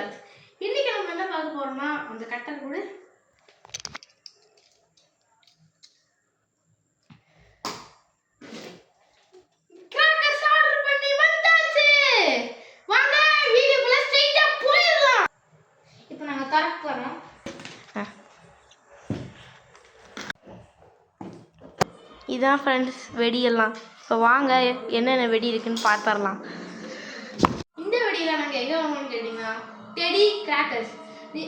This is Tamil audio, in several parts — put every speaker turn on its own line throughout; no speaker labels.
vlog. இன்னைக்கு நம்ம என்ன பார்க்க போறோம்னா அந்த கட்டர் கூட கிராக்கர்ஸ் ஆர்டர் பண்ணி வந்தாச்சு. வாங்க வீடியோக்குள்ள ஸ்ட்ரைட்டா போயிரலாம். இப்போ நாங்க தரக்க போறோம். இதான் ஃப்ரெண்ட்ஸ் வெடியெல்லாம். இப்போ வாங்க என்னென்ன வெடி இருக்குன்னு பார்த்துடலாம். இந்த வெடியெல்லாம் நாங்கள் எங்கே வாங்கணும்னு கேட்டிங்கன்னா டெடி கிராக்கர்ஸ்.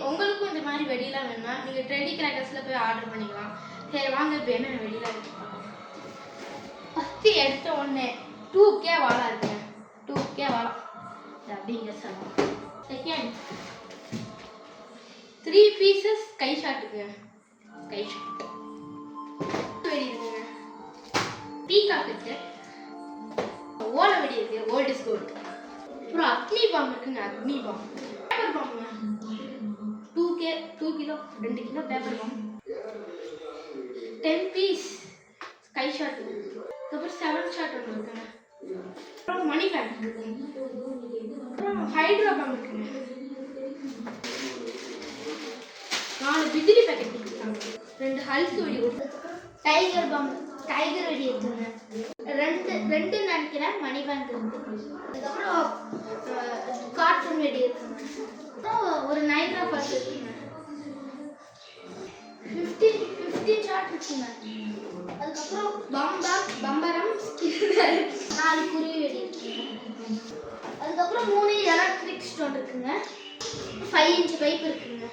உங்களுக்கும் இந்த மாதிரி வெடியெல்லாம் வேணும்னா நீங்கள் டெடி கிராக்கர்ஸில் போய் ஆர்டர் பண்ணிக்கலாம். சரி வாங்க இப்போ என்னென்ன வெடியெல்லாம் இருக்கு ஃபஸ்ட்டு எடுத்த உடனே 2K வாழை இருக்குங்க. 2K வாழை அப்படிங்க சொல்லலாம். செகண்ட் 3 பீசஸ் கை ஷாட்டுங்க. கை ஷாட் வெடி இருக்குங்க. பீகாக் இருக்கு, ஓலை வெடி இருக்கு, ஓல்ட் இஸ் கோல்ட். அப்புறம் அக்னி பாம் இருக்குங்க. அக்னி பாம் பேப்பர் பாம்புங்க. 2 kilo 2 kilo paper bomb. 10 piece sky shot. அப்புறம் 7 ஷாட் ஒன்று இருக்குங்க. அப்புறம் மணி பேங்க் இருக்குங்க. அப்புறம் ஹைட்ரா பாம் இருக்குங்க. 4 பிஜிலி பேக்கெட் கொடுத்துருக்காங்க. 2 ஹல்க் வெடி கொடுத்துருக்காங்க. டைகர் பாம் டைகர் வெடி இருக்குங்க. ரெண்டு நினைக்கிறேன் மணி பேங்க் இருக்கு. அதுக்கப்புறம் கார்ட்டூன் வெடி இருக்குங்க. அப்புறம் ஒரு நைட்ரா பாஸ் இருக்குங்க. 15 ஷாட் இருக்குங்க. அதுக்கப்புறம் பம்பரம் 4 குருவி வெடி இருக்குங்க. அதுக்கப்புறம் 3 எலக்ட்ரிக் ஸ்டோன் இருக்குங்க. 5 இன்ச் பைப் இருக்குங்க.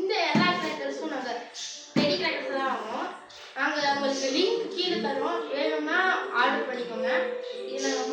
இந்த எல்லா கிராக்கர்ஸும் நாங்கள் டெடி கிராக்கர்ஸ் தான் வாங்குவோம். நாங்கள் உங்களுக்கு லிங்க் கீழே தருவோம். வேணும்னா ஆர்டர் பண்ணிக்கோங்க. இது நாங்கள்